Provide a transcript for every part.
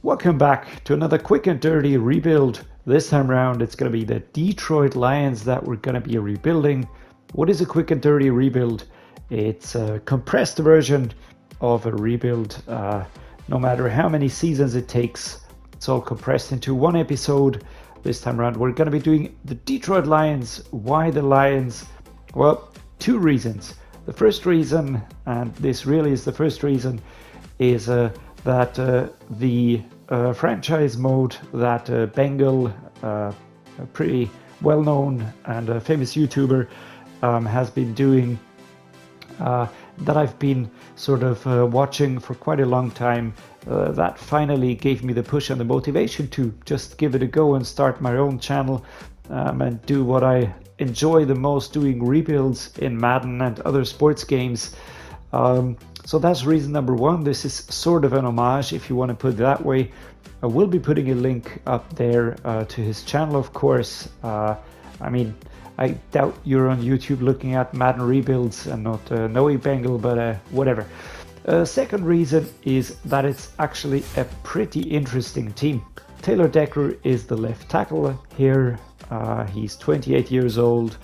Welcome back to another quick and dirty rebuild. This time around, it's going to be the Detroit Lions that we're going to be rebuilding. What is a quick and dirty rebuild? It's a compressed version of a rebuild. No matter how many seasons it takes, it's all compressed into one episode. This time around, we're going to be doing the Detroit Lions. Why the Lions? Well, two reasons. The first reason, and this really is the first reason, is that the franchise mode that Bengal, a pretty well-known and famous YouTuber, has been doing, that I've been sort of watching for quite a long time, that finally gave me the push and the motivation to just give it a go and start my own channel and do what I enjoy the most, doing rebuilds in Madden and other sports games. So that's reason number one. This is sort of an homage, if you want to put it that way. I will be putting a link up there to his channel, of course. I mean, I doubt you're on YouTube looking at Madden rebuilds and not Noe Bengal, but whatever. Second reason is that it's actually a pretty interesting team. Taylor Decker is the left tackle here. He's 28 years old.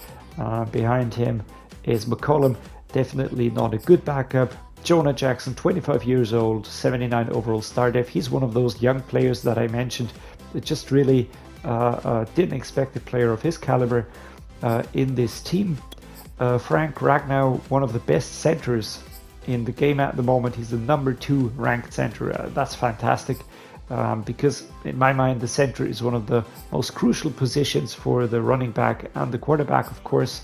Behind him is McCollum, definitely not a good backup. Jonah Jackson, 25 years old, 79 overall star def. He's one of those young players that I mentioned that just really didn't expect a player of his caliber in this team. Frank Ragnow, one of the best centers in the game at the moment. He's the number 2 ranked center. That's fantastic because in my mind the center is one of the most crucial positions for the running back and the quarterback, of course.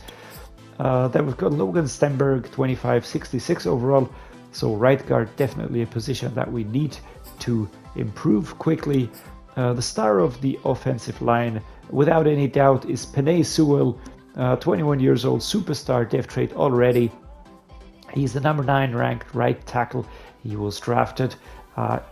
Then we've got Logan Stenberg, 25, 66 overall. So right guard, definitely a position that we need to improve quickly. The star of the offensive line, without any doubt, is Penei Sewell, 21 years old, superstar, depth trait already. He's the number 9 ranked right tackle. He was drafted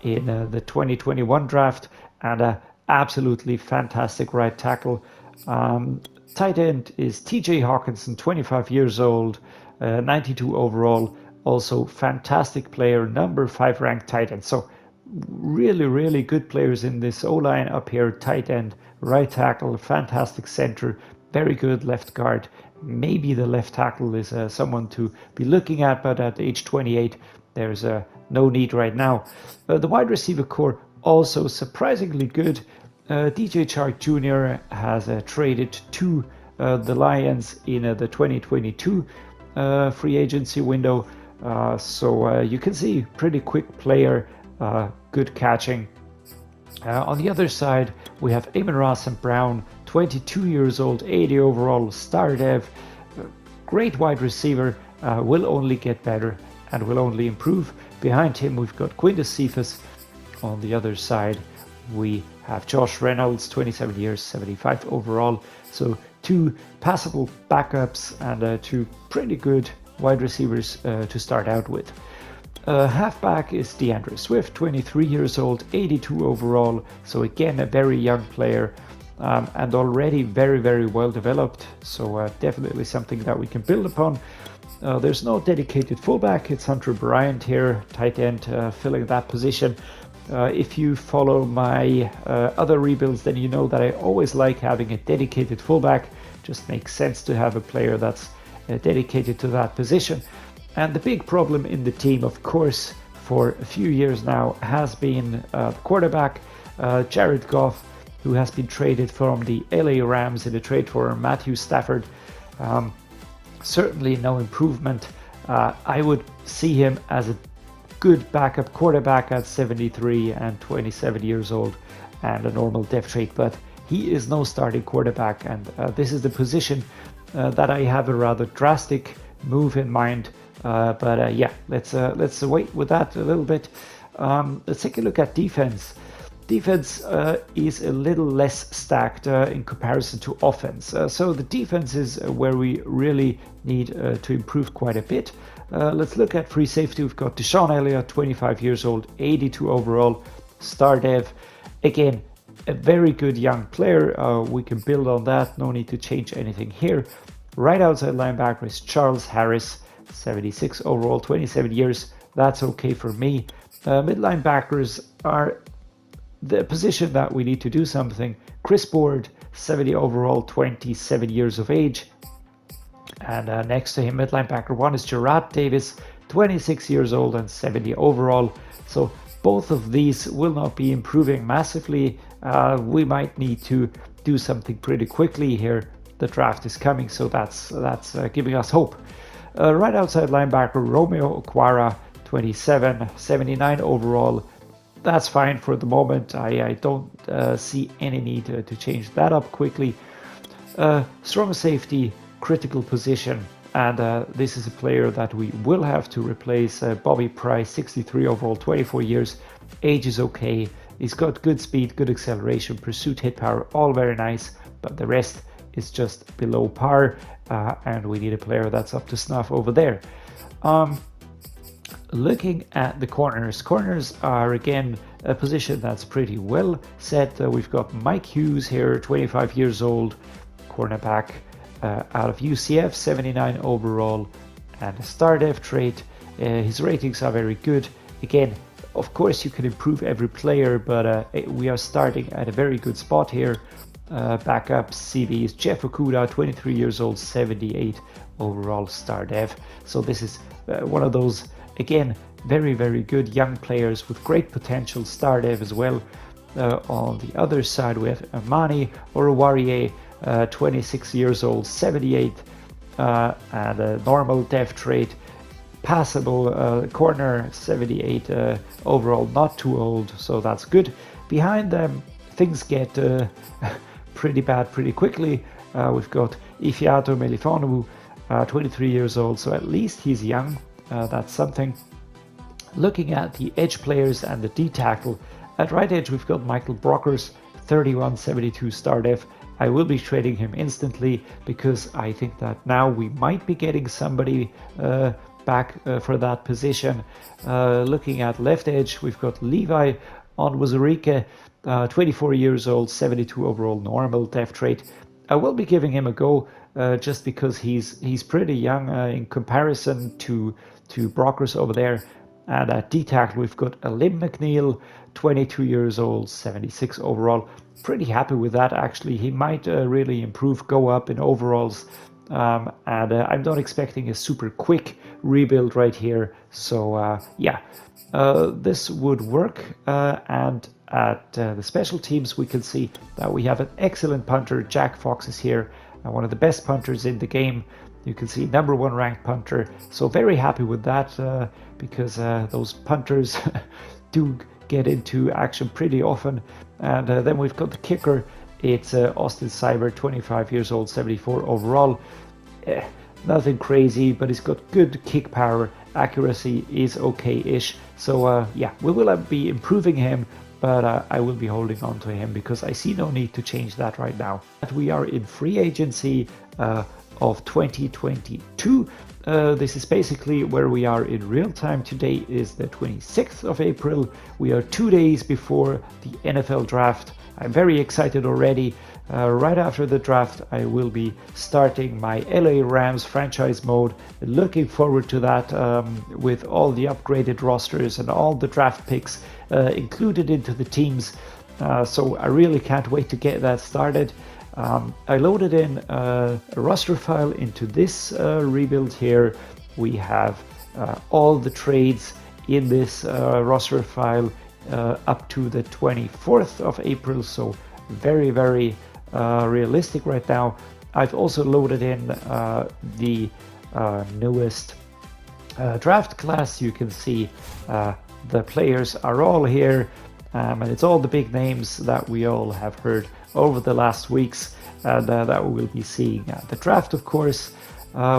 in the 2021 draft and an absolutely fantastic right tackle. Tight end is TJ Hawkinson, 25 years old, 92 overall, also fantastic player, number 5 ranked tight end. So really good players in this O-line up here. Tight end, right tackle, fantastic center, very good left guard. Maybe the left tackle is someone to be looking at, but at age 28, there's no need right now. The wide receiver core also surprisingly good. DJ Chark Jr. has traded to the Lions in the 2022 free agency window. So you can see pretty quick player, good catching. On the other side, we have Amon-Ra St. Brown, 22 years old, 80 overall, star dev, great wide receiver, will only get better and will only improve. Behind him, we've got Quintus Cephas. On the other side, we have Josh Reynolds, 27 years, 75 overall. So 2 passable backups and 2 pretty good wide receivers to start out with. Halfback is DeAndre Swift, 23 years old, 82 overall. So again, a very young player and already very well developed. So definitely something that we can build upon. There's no dedicated fullback. It's Hunter Bryant here, tight end, filling that position. If you follow my other rebuilds, then you know that I always like having a dedicated fullback. Just makes sense to have a player that's dedicated to that position. And the big problem in the team, of course, for a few years now has been quarterback Jared Goff, who has been traded from the LA Rams in a trade for Matthew Stafford. Certainly no improvement. I would see him as a good backup quarterback at 73 and 27 years old and a normal depth trait, but he is no starting quarterback, and this is the position that I have a rather drastic move in mind. But yeah, let's wait with that a little bit. Let's take a look at defense. Defense is a little less stacked in comparison to offense. So the defense is where we really need to improve quite a bit. Let's look at free safety. We've got Deshaun Elliott, 25 years old, 82 overall, star dev. Again, a very good young player. We can build on that. No need to change anything here. Right outside linebacker is Charles Harris, 76 overall, 27 years. That's okay for me. Mid linebackers are the position that we need to do something. Chris Board, 70 overall, 27 years of age. And next to him at linebacker 1 is Girard Davis, 26 years old and 70 overall. So both of these will not be improving massively. We might need to do something pretty quickly here. The draft is coming, so that's giving us hope. Right outside linebacker Romeo Okwara, 27, 79 overall. That's fine for the moment. I don't see any need to change that up quickly. Strong safety, critical position, and this is a player that we will have to replace. Bobby Price, 63 overall, 24 years, age is okay. He's got good speed, good acceleration, pursuit, hit power, all very nice, but the rest is just below par, and we need a player that's up to snuff over there. Looking at the corners are again a position that's pretty well set. We've got Mike Hughes here, 25 years old, cornerback out of UCF, 79 overall, and a star def trait. His ratings are very good. Again, of course you can improve every player, but we are starting at a very good spot here. Backup CV is Jeff Okuda, 23 years old, 78 overall, star def. So this is one of those, again, very, very good young players with great potential, star dev as well. On the other side, we have Amani Oruwariye, 26 years old, 78, and a normal dev trait. Passable corner, 78 overall, not too old, so that's good. Behind them, things get pretty bad pretty quickly. We've got Ifeatu Melifonwu, 23 years old, so at least he's young. That's something. Looking at the edge players and the D tackle, at right edge we've got Michael Brockers, 31, 72 star def. I will be trading him instantly because I think that now we might be getting somebody back for that position. Looking at left edge, we've got Levi Onwuzurike, 24 years old, 72 overall, normal def trait. I will be giving him a go just because he's pretty young in comparison to Brockers over there. And at D tackle, we've got Alim McNeil, 22 years old, 76 overall. Pretty happy with that, actually. He might really improve, go up in overalls. And I'm not expecting a super quick rebuild right here. So, yeah, this would work. And at the special teams, we can see that we have an excellent punter. Jack Fox is here, one of the best punters in the game. You can see #1 ranked punter. So very happy with that because those punters do get into action pretty often. And then we've got the kicker. It's Austin Cyber, 25 years old, 74 overall. Nothing crazy, but he's got good kick power. Accuracy is okay-ish. So yeah, we will be improving him, but I will be holding on to him because I see no need to change that right now. We are in free agency of 2022. This is basically where we are in real time. Today is the 26th of April. We are 2 days before the NFL draft. I'm very excited already. Right after the draft, I will be starting my LA Rams franchise mode. Looking forward to that with all the upgraded rosters and all the draft picks included into the teams. So I really can't wait to get that started. I loaded in a roster file into this rebuild here. We have all the trades in this roster file up to the 24th of April, so very, very realistic right now. I've also loaded in the newest draft class. You can see the players are all here, and it's all the big names that we all have heard over the last weeks, and that we will be seeing at the draft, of course.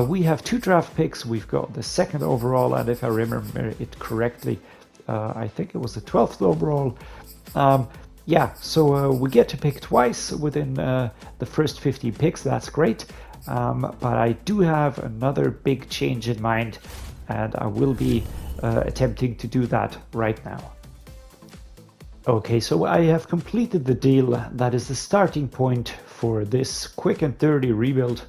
We have 2 draft picks. We've got the 2nd overall, and if I remember it correctly, I think it was the 12th overall. Yeah, so we get to pick twice within the first 50 picks. That's great. But I do have another big change in mind, and I will be attempting to do that right now. Okay, so I have completed the deal that is the starting point for this quick and dirty rebuild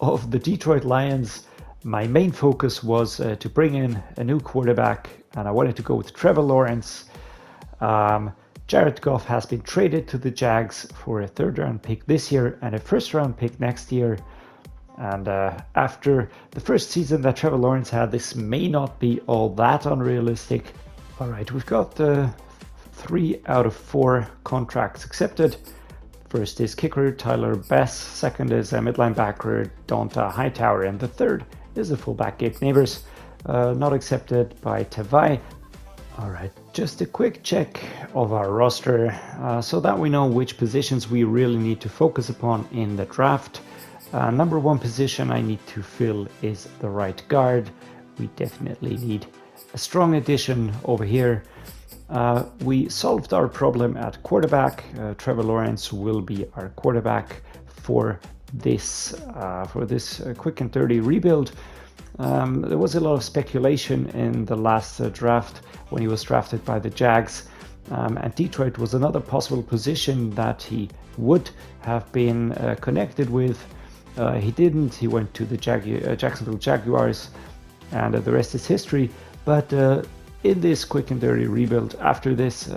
of the Detroit Lions. My main focus was to bring in a new quarterback, and I wanted to go with Trevor Lawrence. Jared Goff has been traded to the Jags for a third-round pick this year and a first-round pick next year. And after the first season that Trevor Lawrence had, this may not be all that unrealistic. All right, we've got 3 out of 4 contracts accepted. First is kicker Tyler Bess, second is a mid-linebacker Donta Hightower, and the third is a fullback Gabe Neighbors, not accepted by Tavai. All right, just a quick check of our roster so that we know which positions we really need to focus upon in the draft. Number 1 position I need to fill is the right guard. We definitely need a strong addition over here. We solved our problem at quarterback. Trevor Lawrence will be our quarterback for this quick and dirty rebuild. There was a lot of speculation in the last draft when he was drafted by the Jags, and Detroit was another possible position that he would have been connected with. He didn't. He went to the Jacksonville Jaguars, and the rest is history. But in this quick and dirty rebuild, after this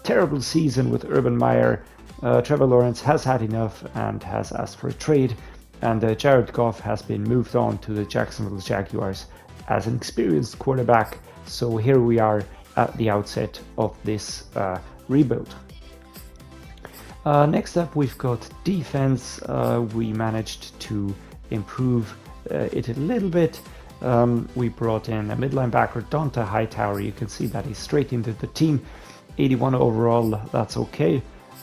terrible season with Urban Meyer, Trevor Lawrence has had enough and has asked for a trade, and Jared Goff has been moved on to the Jacksonville Jaguars as an experienced quarterback. So here we are at the outset of this rebuild. Next up, we've got defense. We managed to improve it a little bit. We brought in a mid-linebacker, Donta Hightower. You can see that he's straight into the team. 81 overall, that's okay.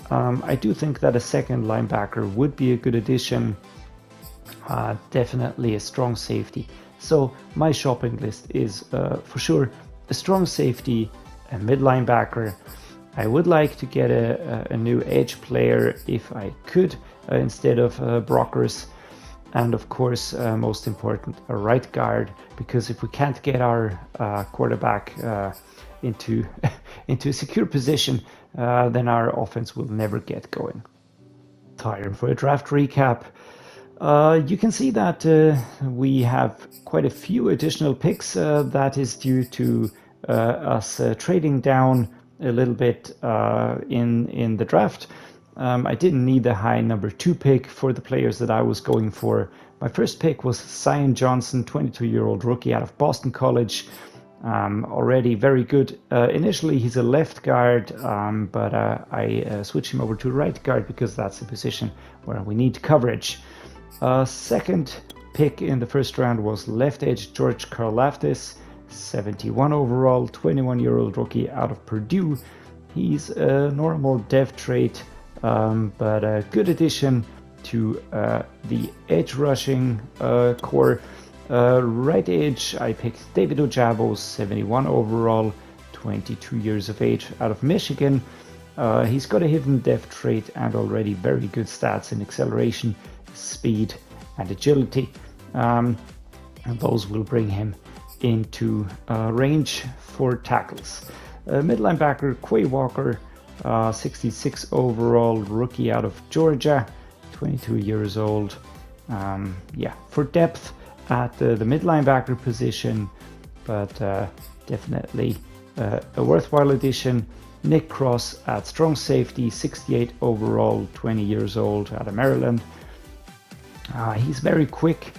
I do think that a second linebacker would be a good addition. Definitely a strong safety. So my shopping list is for sure a strong safety, a mid-linebacker. I would like to get a new edge player if I could instead of Brockers. And of course, most important, a right guard, because if we can't get our quarterback into a secure position, then our offense will never get going. Time for a draft recap. You can see that we have quite a few additional picks. That is due to us trading down a little bit in the draft. I didn't need the high number 2 pick for the players that I was going for. My first pick was Cyan Johnson, 22-year-old rookie out of Boston College. Already very good. Initially, he's a left guard, but I switched him over to right guard because that's the position where we need coverage. Second pick in the first round was left edge George Karlaftis, 71 overall, 21-year-old rookie out of Purdue. He's a normal dev trait, but a good addition to the edge rushing core. Right edge, I picked David Ojabo, 71 overall, 22 years of age, out of Michigan. He's got a hidden dev trait and already very good stats in acceleration, speed, and agility. And those will bring him into range for tackles. Mid linebacker Quay Walker, 66 overall, rookie out of Georgia, 22 years old. For depth at the mid linebacker position, but definitely a worthwhile addition. Nick Cross at strong safety, 68 overall, 20 years old, out of Maryland. He's very quick,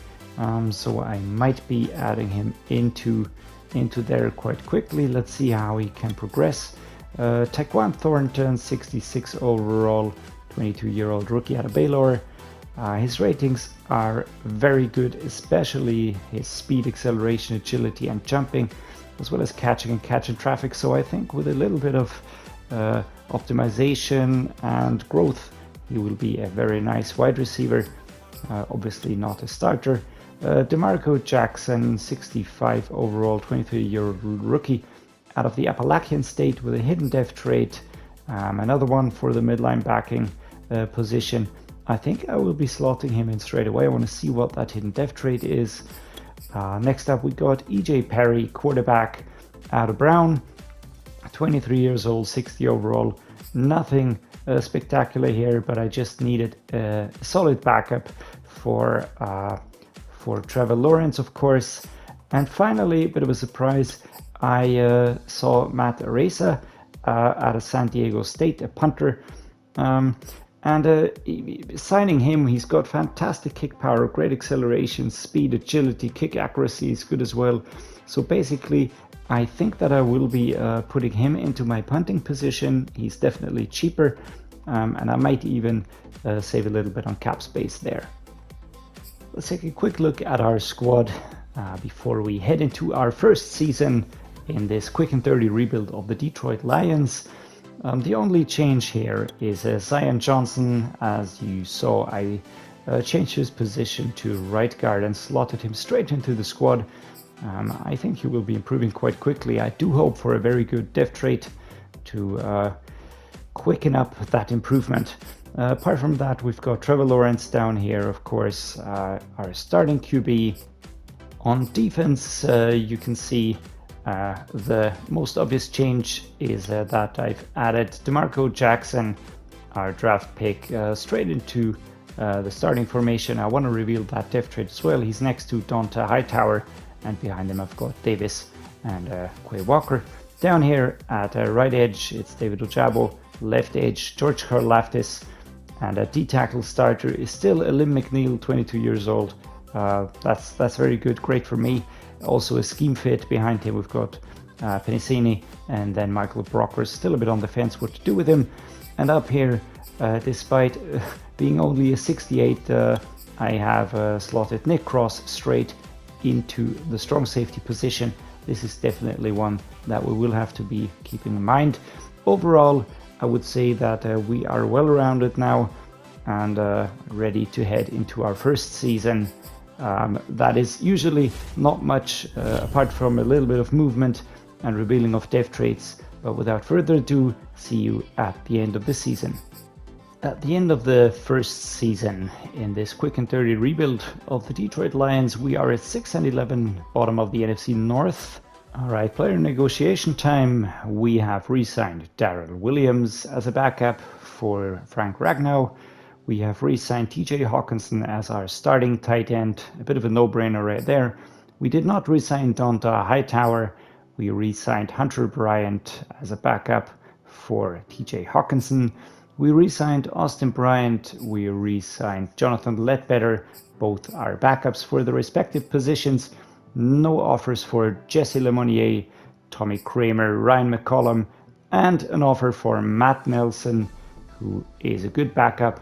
so I might be adding him into there quite quickly. Let's see how he can progress. Taekwon Thorne, 66 overall, 22-year-old rookie out of Baylor. His ratings are very good, especially his speed, acceleration, agility, and jumping, as well as catching and catching traffic. So I think with a little bit of optimization and growth, he will be a very nice wide receiver. Obviously not a starter. DeMarco Jackson, 65 overall, 23-year-old rookie out of the Appalachian State with a hidden dev trait. Another one for the midline backing position. I think I will be slotting him in straight away. I want to see what that hidden dev trait is. Next up, we got EJ Perry, quarterback out of Brown, 23 years old, 60 overall. Nothing spectacular here, but I just needed a solid backup for Trevor Lawrence, of course. And finally, a bit of a surprise, I saw Matt Araiza out of San Diego State, a punter. Signing him, he's got fantastic kick power, great acceleration, speed, agility, kick accuracy is good as well. So basically, I think that I will be putting him into my punting position. He's definitely cheaper, and I might even save a little bit on cap space there. Let's take a quick look at our squad before we head into our first season in this quick and dirty rebuild of the Detroit Lions. The only change here is Cyan Johnson. As you saw, I changed his position to right guard and slotted him straight into the squad. I think he will be improving quite quickly. I do hope for a very good depth trait to quicken up that improvement. Apart from that, we've got Trevor Lawrence down here, of course, our starting QB. On defense, you can see the most obvious change is that I've added DeMarco Jackson, our draft pick, straight into the starting formation. I want to reveal that depth trait as well. He's next to Donta Hightower, and behind him I've got Davis and Quay Walker. Down here at right edge, it's David Ojabo. Left edge, George Karlaftis. And a D-tackle starter is still Alim McNeil, 22 years old. That's very good, great for me. Also a scheme fit behind him. We've got Penicini and then Michael Brockers. Still a bit on the fence what to do with him. And up here, despite being only a 68, I have slotted Nick Cross straight into the strong safety position. This is definitely one that we will have to be keeping in mind. Overall, I would say that we are well rounded now and ready to head into our first season. That is usually not much apart from a little bit of movement and revealing of depth traits. But without further ado, see you at the end of the season. At the end of the first season in this quick and dirty rebuild of the Detroit Lions, we are at 6-11, bottom of the NFC North. Alright, player negotiation time. We have re-signed Darrell Williams as a backup for Frank Ragnow. We have re-signed TJ Hawkinson as our starting tight end. A bit of a no-brainer right there. We did not re-sign Donta Hightower. We re-signed Hunter Bryant as a backup for TJ Hawkinson. We re-signed Austin Bryant. We re-signed Jonathan Ledbetter. Both are backups for the respective positions. No offers for Jesse Lemonnier, Tommy Kramer, Ryan McCollum, and an offer for Matt Nelson, who is a good backup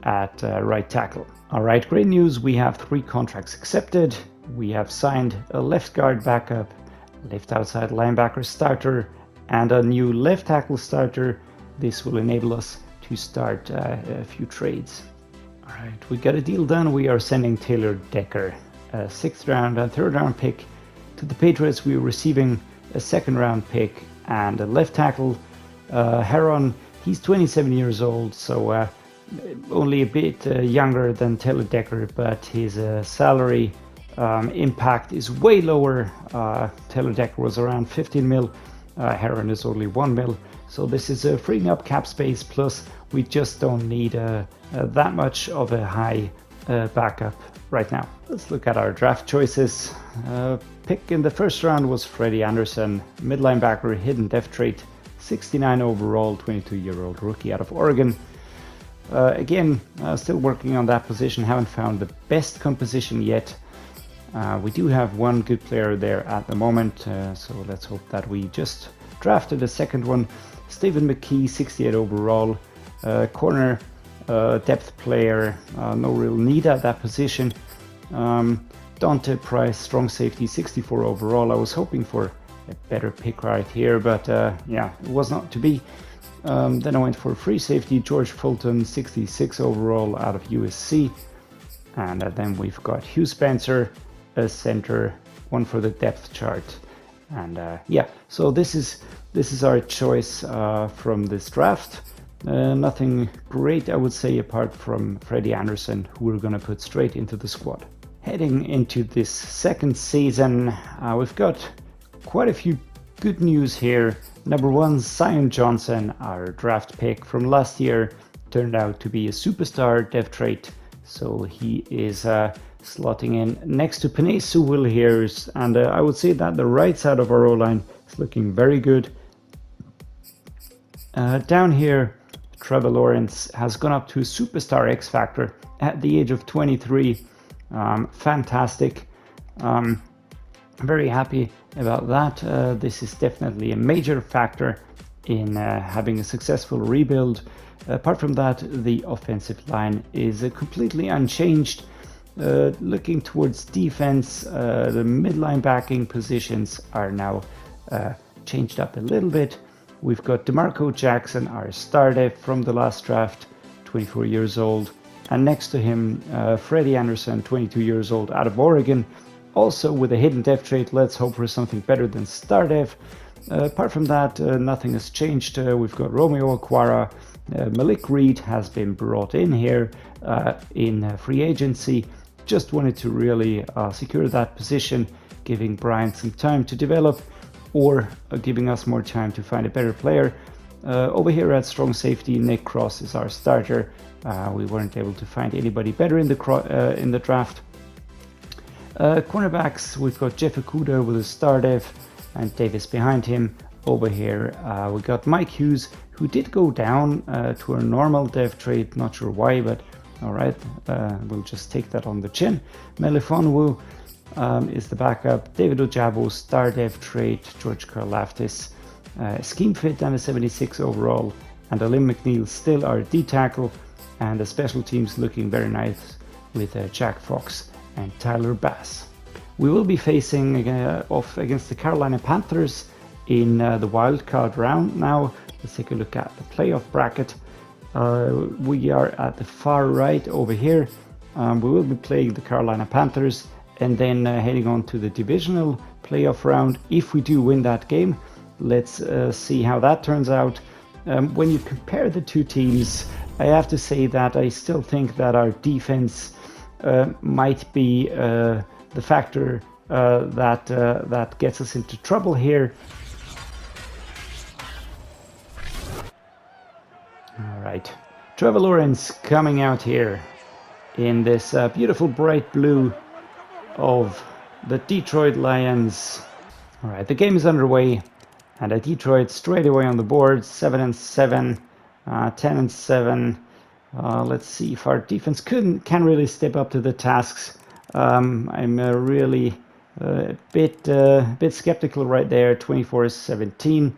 at right tackle. Alright, great news. We have 3 contracts accepted. We have signed a left guard backup, left outside linebacker starter, and a new left tackle starter. This will enable us to start a few trades. Alright, we got a deal done. We are sending Taylor Decker, a 6th round and 3rd round pick to the Patriots. We are receiving a 2nd round pick and a left tackle, Heron. He's 27 years old, so only a bit younger than Taylor Decker, but his salary impact is way lower. Taylor Decker was around 15 mil. Heron is only 1 mil. So this is freeing up cap space, plus we just don't need that much of a high backup right now. Let's look at our draft choices. Pick in the 1st round was Freddie Anderson, mid linebacker, hidden depth trait, 69 overall, 22-year-old rookie out of Oregon. Again, still working on that position, haven't found the best composition yet. We do have one good player there at the moment, so let's hope that we just drafted a 2nd one. Stephen McKee, 68 overall, corner depth player, no real need at that position. Dante Price, strong safety, 64 overall. I was hoping for a better pick right here, but yeah, it was not to be. Then I went for free safety, George Fulton, 66 overall out of USC. And then we've got Hughes Spencer, a center, one for the depth chart. And yeah, so this is our choice from this draft. Nothing great, I would say, apart from Freddie Anderson, who we're going to put straight into the squad. Heading into this 2nd season, we've got quite a few good news here. Number 1, Cyan Johnson, our draft pick from last year, turned out to be a superstar depth trait. So he is slotting in next to Penei Sewell here. And I would say that the right side of our O-line is looking very good. Down here, Trevor Lawrence has gone up to a superstar X Factor at the age of 23. Fantastic. Very happy about that. This is definitely a major factor in having a successful rebuild. Apart from that, the offensive line is completely unchanged. Looking towards defense, the mid-line backing positions are now changed up a little bit. We've got DeMarco Jackson, our star def from the last draft, 24 years old. And next to him, Freddie Anderson, 22 years old, out of Oregon. Also with a hidden def trait. Let's hope for something better than star def. Apart from that, nothing has changed. We've got Romeo Okwara. Malik Reed has been brought in here in free agency. Just wanted to really secure that position, giving Brian some time to develop, or giving us more time to find a better player. Over here at strong safety, Nick Cross is our starter. We weren't able to find anybody better in the draft. Cornerbacks, we've got Jeff Okudah with a star def and Davis behind him. Over here we got Mike Hughes, who did go down to a normal def trait, not sure why, but alright, we'll just take that on the chin. Melifonwu is the backup. David Ojabo, star def trait. George Karlaftis, scheme fit and a 76 overall. And Alim McNeil still our D-tackle, and the special teams looking very nice with Jack Fox and Tyler Bass. We will be facing off against the Carolina Panthers in the wildcard round now. Let's take a look at the playoff bracket. We are at the far right over here. We will be playing the Carolina Panthers and then heading on to the divisional playoff round. If we do win that game, let's see how that turns out. When you compare the two teams, I have to say that I still think that our defense might be the factor that gets us into trouble here. All right, Trevor Lawrence coming out here in this beautiful bright blue of the Detroit Lions. All right, the game is underway, and Detroit straight away on the board, 7-7, 10-7. Let's see if our defense can really step up to the tasks. I'm really a bit skeptical right there. 24-17.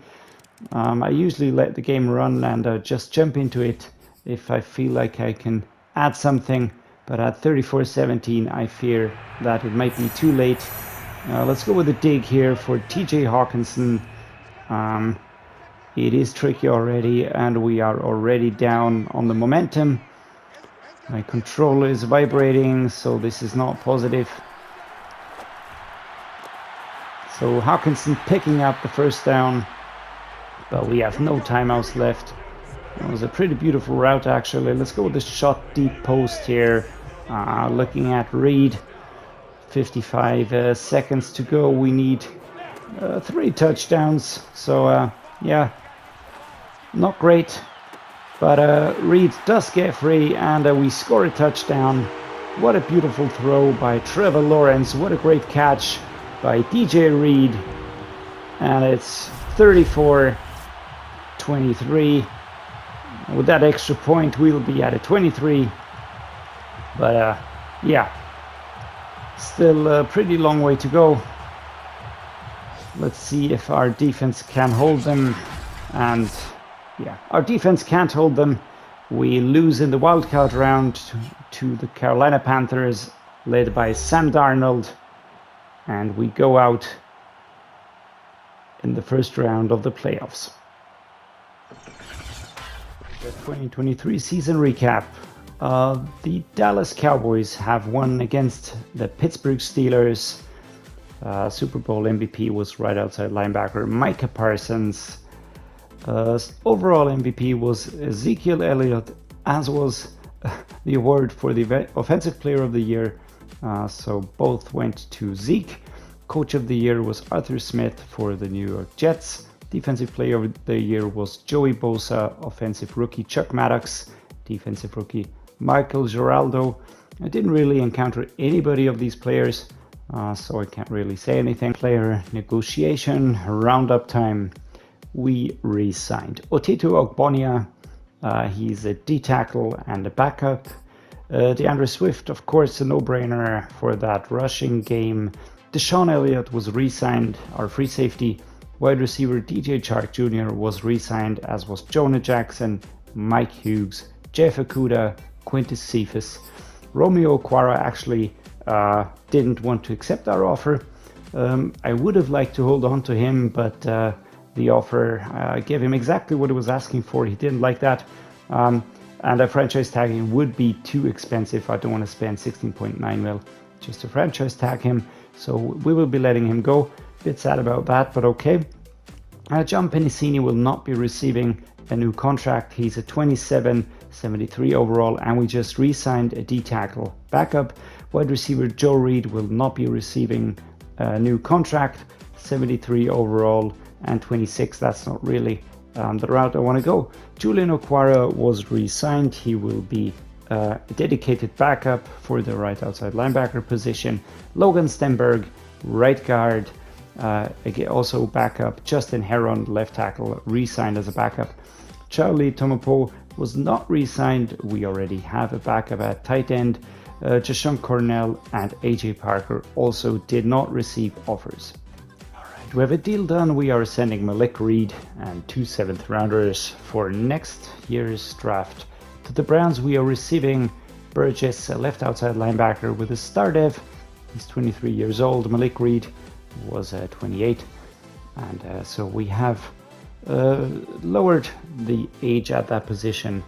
I usually let the game run and just jump into it if I feel like I can add something, but at 34-17 I fear that it might be too late. Let's go with a dig here for TJ Hawkinson. It is tricky already, and we are already down on the momentum. My controller is vibrating, so this is not positive. So Hawkinson picking up the first down, but we have no timeouts left. It was a pretty beautiful route actually. Let's go with the shot deep post here. Looking at Reed, 55 seconds to go. We need 3 touchdowns, so yeah, not great, but Reed does get free, and we score a touchdown. What a beautiful throw by Trevor Lawrence. What a great catch by DJ Reed, and it's 34-23. With that extra point, we'll be at a 23, but yeah, still a pretty long way to go. Let's see if our defense can hold them, and yeah, our defense can't hold them. We lose in the wildcard round to the Carolina Panthers, led by Sam Darnold, and we go out in the first round of the playoffs. The 2023 season recap. The Dallas Cowboys have won against the Pittsburgh Steelers. Super Bowl MVP was right outside linebacker Micah Parsons. Overall MVP was Ezekiel Elliott, as was the award for the Offensive Player of the Year. So both went to Zeke. Coach of the Year was Arthur Smith for the New York Jets. Defensive Player of the Year was Joey Bosa. Offensive Rookie Chuck Maddox. Defensive Rookie Michael Giraldo. I didn't really encounter anybody of these players, so I can't really say anything. Player negotiation roundup time. we re-signed Otito Ogbonia. He's a D-tackle and a backup. DeAndre Swift, of course, a no-brainer for that rushing game. Deshaun Elliott was re-signed, our free safety. Wide receiver DJ Chark Jr. was re-signed, as was Jonah Jackson, Mike Hughes, Jeff Okudah, Quintus Cephas. Romeo Okwara actually didn't want to accept our offer. I would have liked to hold on to him, but the offer gave him exactly what he was asking for. He didn't like that. And a franchise tagging would be too expensive. I don't want to spend 16.9 mil just to franchise tag him. So we will be letting him go. Bit sad about that, but okay. John Penicini will not be receiving a new contract. He's a 27-73 overall, and we just re-signed a D-tackle backup. Wide receiver Joe Reed will not be receiving a new contract, 73 overall and 26. That's not really the route I want to go. Julian Okwara was re-signed. He will be a dedicated backup for the right outside linebacker position. Logan Stenberg, right guard, again, also backup. Justin Heron, left tackle, re-signed as a backup. Charlie Tomopo was not re-signed. We already have a backup at tight end. Jashon Cornell and AJ Parker also did not receive offers. Alright, we have a deal done. We are sending Malik Reed and 2 7th rounders for next year's draft to the Browns. We are receiving Burgess, a left outside linebacker with a star dev. He's 23 years old. Malik Reed was 28, and so we have lowered the age at that position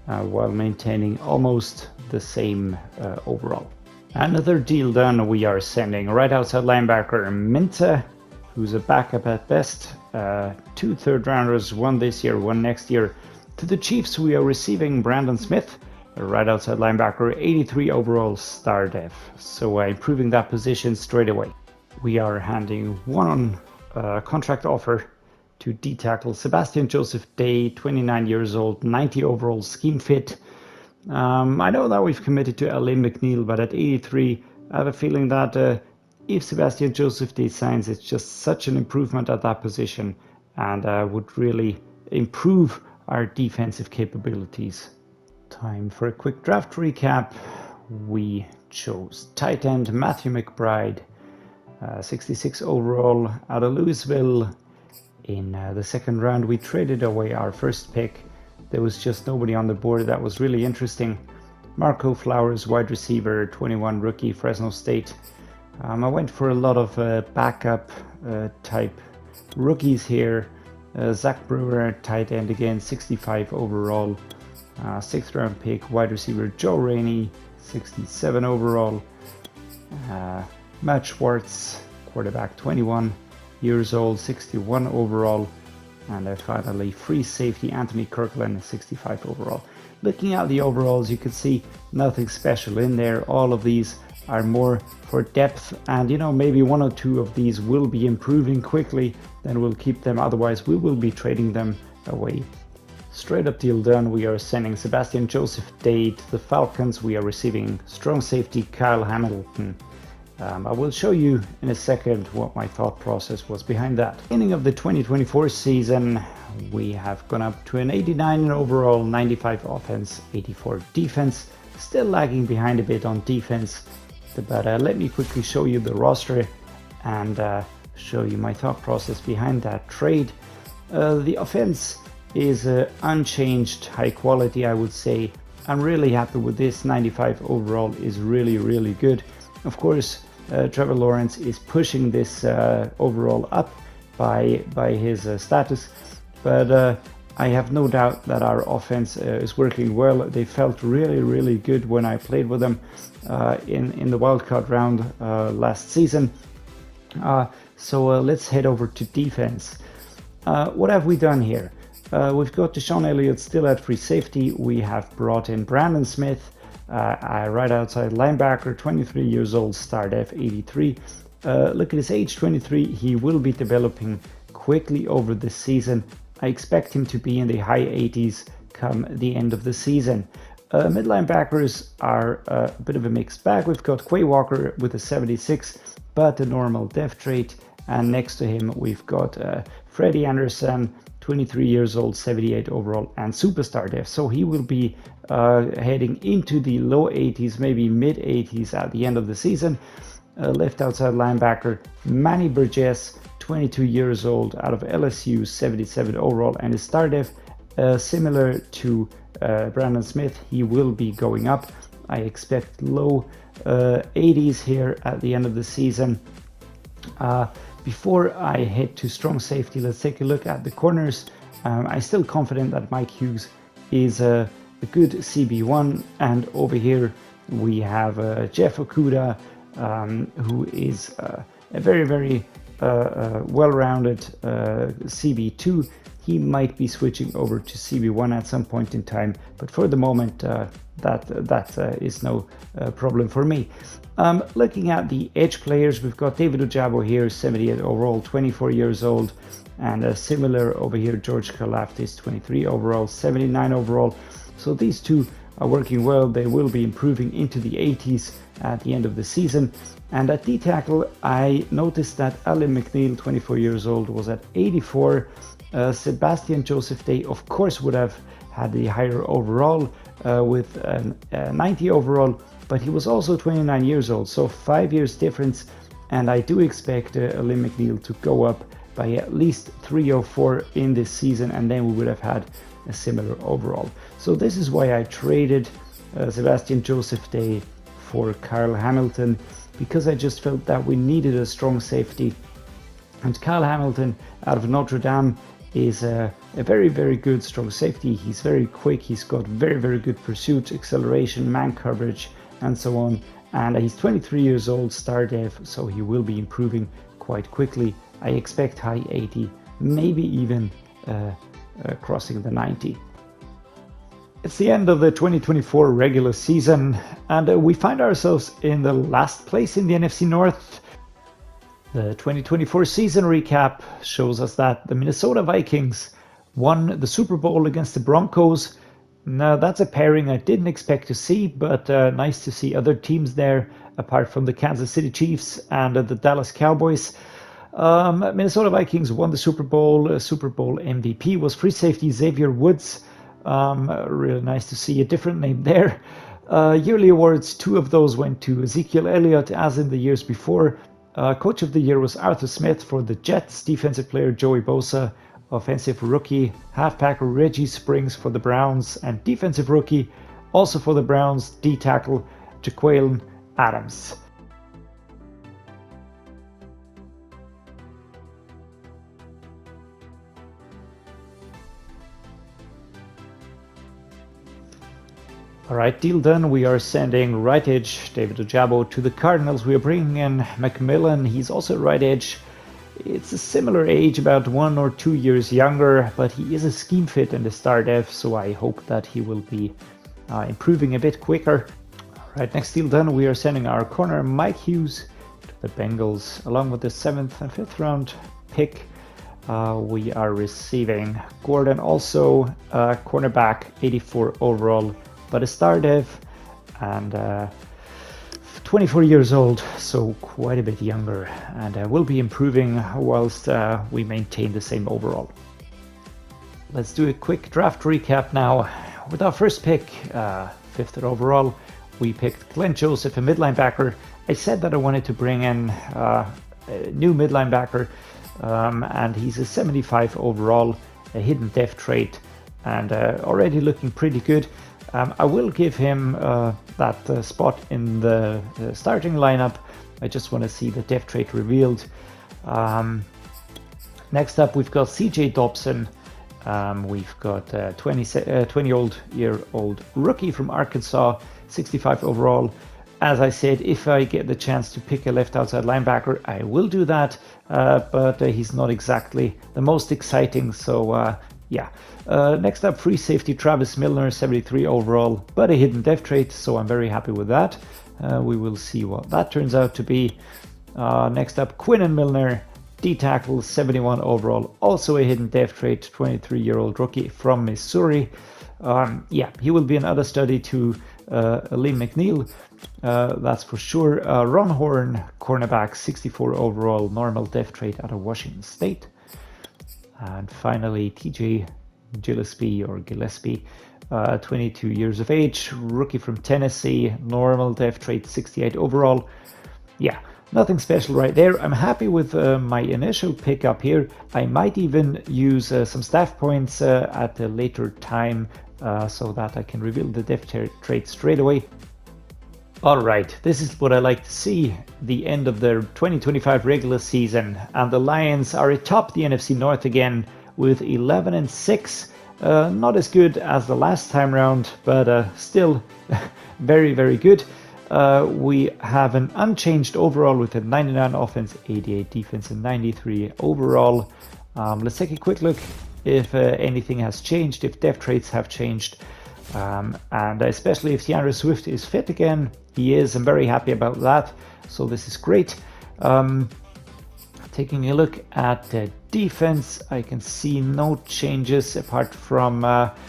while maintaining almost the same overall. Another deal done. We are sending right outside linebacker Minta, who's a backup at best. 2 third rounders, one this year, one next year. To the Chiefs, we are receiving Brandon Smith, a right outside linebacker, 83 overall star dev. So improving that position straight away. We are handing one contract offer to D-tackle Sebastian Joseph Day, 29 years old, 90 overall scheme fit. I know that we've committed to Alain McNeil, but at 83, I have a feeling that if Sebastian Joseph Day signs, it's just such an improvement at that position and would really improve our defensive capabilities. Time for a quick draft recap. We chose tight end Matthew McBride, 66 overall out of Louisville. In the second round, we traded away our first pick. There was just nobody on the board that was really interesting. Marco Flowers, wide receiver, 21 rookie, Fresno State. I went for a lot of backup type rookies here. Zach Brewer, tight end again, 65 overall. 6th round pick, wide receiver Joe Rainey, 67 overall. Matt Schwartz, quarterback, 21 years old, 61 overall. And finally, free safety Anthony Kirkland, 65 overall. Looking at the overalls, you can see nothing special in there. All of these are more for depth, and maybe 1 or 2 of these will be improving quickly, then we'll keep them. Otherwise, we will be trading them away. Straight up deal done. We are sending Sebastian Joseph Day to the Falcons. We are receiving strong safety Kyle Hamilton. I will show you in a second what my thought process was behind that. Beginning of the 2024 season, we have gone up to an 89 in overall, 95 offense, 84 defense. Still lagging behind a bit on defense, but let me quickly show you the roster and show you my thought process behind that trade. The offense is unchanged, high quality, I would say. I'm really happy with this. 95 overall is really, really good. Of course, Trevor Lawrence is pushing this overall up by his status, but I have no doubt that our offense is working well. They felt really, really good when I played with them in the wildcard round last season. So let's head over to defense. What have we done here? We've got Deshaun Elliott still at free safety. We have brought in Brandon Smith, a right outside linebacker, 23 years old, star def 83. Look at his age, 23. He will be developing quickly over the season. I expect him to be in the high 80s come the end of the season. Mid linebackers are a bit of a mixed bag. We've got Quay Walker with a 76, but a normal depth trait. And next to him, we've got Freddie Anderson, 23 years old, 78 overall, and superstar def. So he will be heading into the low 80s, maybe mid 80s at the end of the season. Left outside linebacker Manny Burgess, 22 years old, out of LSU, 77 overall, and his star def, similar to Brandon Smith, he will be going up. I expect low 80s here at the end of the season. Before I head to strong safety, let's take a look at the corners. I'm still confident that Mike Hughes is a good CB1, and over here we have Jeff Okudah, who is a very well-rounded CB2. He might be switching over to CB1 at some point in time, but for the moment that is no problem for me. Looking at the edge players, we've got David Ojabo here, 78 overall, 24 years old, and similar over here, George Karlaftis, 23 overall, 79 overall. So these two are working well. They will be improving into the 80s at the end of the season. And at D-tackle, I noticed that Alim McNeil, 24 years old, was at 84. Sebastian Joseph Day, of course, would have had the higher overall with 90 overall, but he was also 29 years old, so 5 years difference. And I do expect Alim McNeil to go up by at least 3 or 4 in this season, and then we would have had a similar overall. So this is why I traded Sebastian Joseph Day for Kyle Hamilton, because I just felt that we needed a strong safety. And Kyle Hamilton out of Notre Dame is a very good strong safety. He's very quick, he's got very good pursuit, acceleration, man coverage, and so on. And he's 23 years old, star def, so he will be improving quite quickly. I expect high 80, maybe even crossing the 90. It's the end of the 2024 regular season, and we find ourselves in the last place in the NFC North. The 2024 season recap shows us that the Minnesota Vikings won the Super Bowl against the Broncos. Now that's a pairing I didn't expect to see, but nice to see other teams there apart from the Kansas City Chiefs and the Dallas Cowboys. Minnesota Vikings won the Super Bowl. Super Bowl MVP was free safety Xavier Woods. Really nice to see a different name there. Yearly awards, 2 of those went to Ezekiel Elliott, as in the years before. Coach of the Year was Arthur Smith for the Jets, defensive player Joey Bosa, offensive rookie halfback Reggie Springs for the Browns, and defensive rookie also for the Browns, D-tackle Jaquayln Adams. All right, deal done. We are sending right edge David Ojabo to the Cardinals. We are bringing in McMillan. He's also right edge. It's a similar age, about 1 or 2 years younger, but he is a scheme fit in the star def, so I hope that he will be improving a bit quicker. All right, next deal done. We are sending our corner Mike Hughes to the Bengals, along with the 7th and 5th round pick. We are receiving Gordon, also cornerback, 84 overall, but a star def, and 24 years old, so quite a bit younger, and will be improving whilst we maintain the same overall. Let's do a quick draft recap now. With our first pick, 5th overall, we picked Glenn Joseph, a mid linebacker. I said that I wanted to bring in a new mid linebacker, and he's a 75 overall, a hidden depth trait, and already looking pretty good. I will give him that spot in the starting lineup. I just want to see the depth trait revealed. Next up, we've got CJ Dobson. We've got 20-year-old rookie from Arkansas, 65 overall. As I said, if I get the chance to pick a left outside linebacker, I will do that, but he's not exactly the most exciting, so yeah. Next up, free safety Travis Milner, 73 overall, but a hidden depth trait, so I'm very happy with that. We will see what that turns out to be. Next up, Quinnen Milner, D-tackle, 71 overall, also a hidden depth trait, 23-year-old rookie from Missouri. Yeah, he will be another study to Alim McNeil, that's for sure. Ron Horn, cornerback, 64 overall, normal depth trait out of Washington State. And finally, TJ Gillespie, 22 years of age, rookie from Tennessee, normal def trait 68 overall. Yeah, nothing special right there. I'm happy with my initial pickup here. I might even use some staff points at a later time so that I can reveal the def trait straight away. Alright, this is what I like to see, the end of the 2025 regular season, and the Lions are atop the NFC North again with 11-6. Not as good as the last time round, but still very, very good. We have an unchanged overall with a 99 offense, 88 defense, and 93 overall. Let's take a quick look if anything has changed, if def traits have changed. And especially if DeAndre Swift is fit again. He is. I'm very happy about that. So this is great. Taking a look at defense, I can see no changes apart from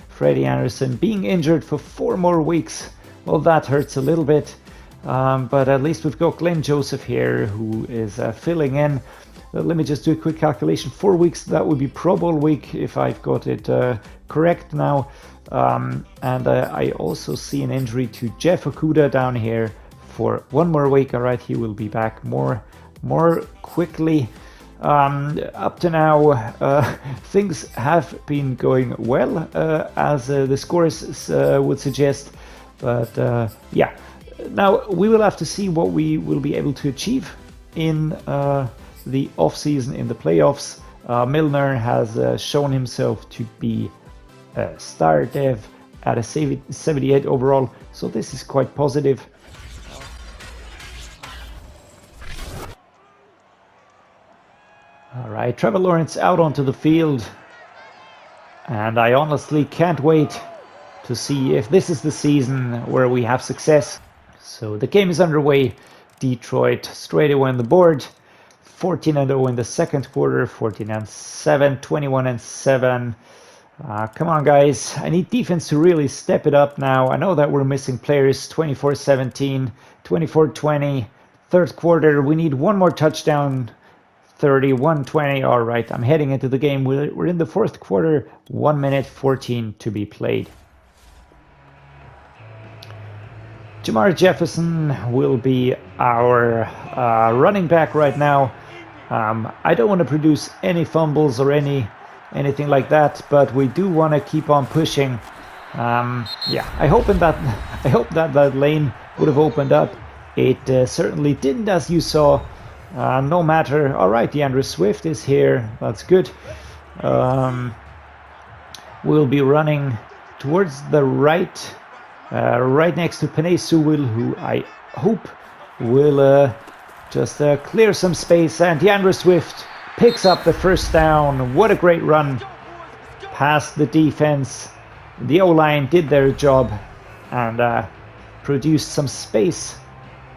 Freddie Anderson being injured for 4 more weeks. Well, that hurts a little bit. But at least we've got Glenn Joseph here who is filling in. Let me just do a quick calculation. 4 weeks, that would be Pro Bowl week if I've got it correct now. And I also see an injury to Jeff Okudah down here for 1 more week. All right, he will be back more quickly. Up to now, things have been going well, as the scores would suggest. But yeah, now we will have to see what we will be able to achieve in the off-season, in the playoffs. Milner has shown himself to be star dev at a 78 overall, so this is quite positive. All right, Trevor Lawrence out onto the field, and I honestly can't wait to see if this is the season where we have success. So the game is underway. Detroit straight away on the board, 14-0 in the second quarter, 14-7, 21-7. Come on, guys. I need defense to really step it up now. I know that we're missing players. 24-17, 24-20. Third quarter, we need 1 more touchdown. 31-20. All right, I'm heading into the game. We're in the fourth quarter. 1 minute 14 to be played. Jamar Jefferson will be our running back right now. I don't want to produce any fumbles or anything like that, but we do want to keep on pushing. Yeah, I hope that lane would have opened up. It certainly didn't, as you saw. No matter. All right, DeAndre Swift is here. That's good. We'll be running towards the right, right next to Penei Sewell, who I hope will just clear some space. And DeAndre Swift picks up the first down. What a great run past the defense. The O-line did their job and produced some space.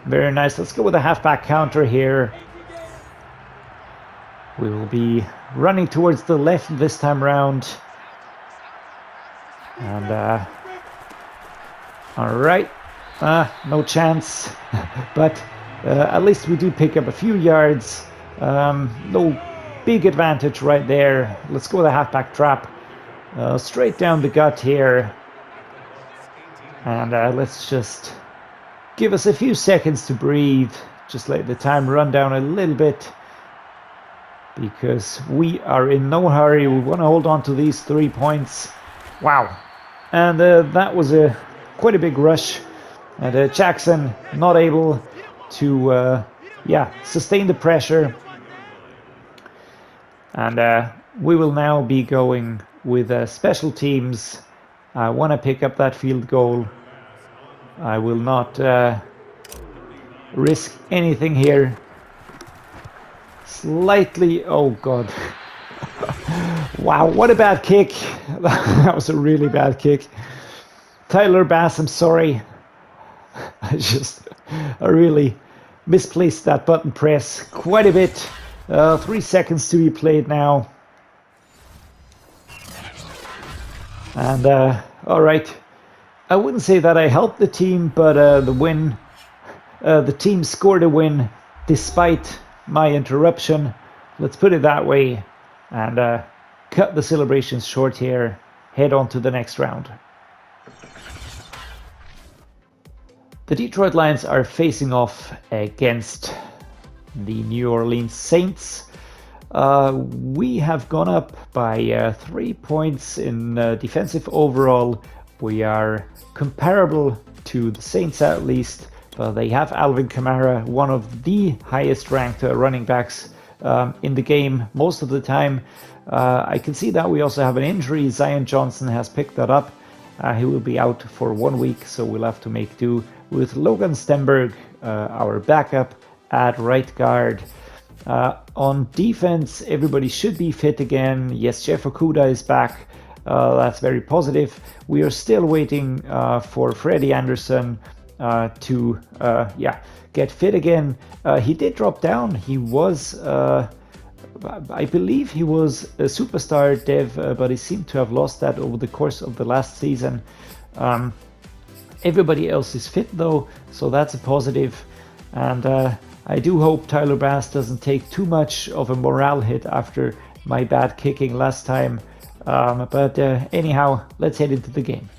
Very nice. Let's go with a halfback counter here. We will be running towards the left this time round. And all right, no chance, but at least we do pick up a few yards. No big advantage right there. Let's go with a halfback trap. Straight down the gut here. And let's just give us a few seconds to breathe. Just let the time run down a little bit, because we are in no hurry. We want to hold on to these 3 points. Wow. And that was quite a big rush. And Jackson not able to sustain the pressure. And we will now be going with special teams. I want to pick up that field goal. I will not risk anything here. Slightly, oh god. Wow, what a bad kick. That was a really bad kick. Tyler Bass, I'm sorry. I really misplaced that button press quite a bit. 3 seconds to be played now. And all right, I wouldn't say that I helped the team, but the team scored a win despite my interruption. Let's put it that way. And cut the celebrations short here, head on to the next round. The Detroit Lions are facing off against the New Orleans Saints. We have gone up by 3 points in defensive overall. We are comparable to the Saints at least, but they have Alvin Kamara, one of the highest ranked running backs in the game most of the time. I can see that we also have an injury. Cyan Johnson has picked that up. He will be out for 1 week, so we'll have to make do with Logan Stenberg, our backup at right guard. On defense, everybody should be fit again. Yes, Jeff Okudah is back. That's very positive. We are still waiting for Freddie Anderson to get fit again. He did drop down. He was, I believe he was a superstar dev, but he seemed to have lost that over the course of the last season. Everybody else is fit though, so that's a positive. And I do hope Tyler Bass doesn't take too much of a morale hit after my bad kicking last time. But anyhow, let's head into the game.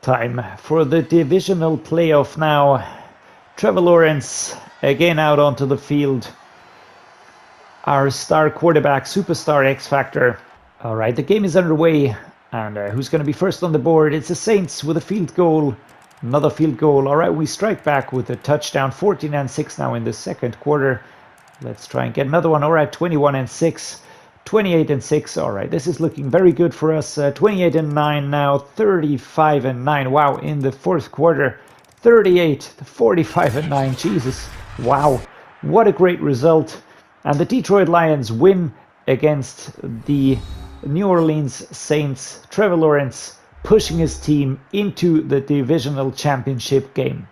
Time for the divisional playoff now. Trevor Lawrence again out onto the field. Our star quarterback, superstar X Factor. All right, the game is underway. And who's going to be first on the board? It's the Saints with a field goal. Another field goal. All right, we strike back with a touchdown. 14-6 now in the second quarter. Let's try and get another one. All right, 21-6. 28-6. All right, this is looking very good for us. 28-9 now. 35-9. Wow, in the fourth quarter. 38-45-9. Jesus. Wow, what a great result. And the Detroit Lions win against the New Orleans Saints. Trevor Lawrence pushing his team into the divisional championship game.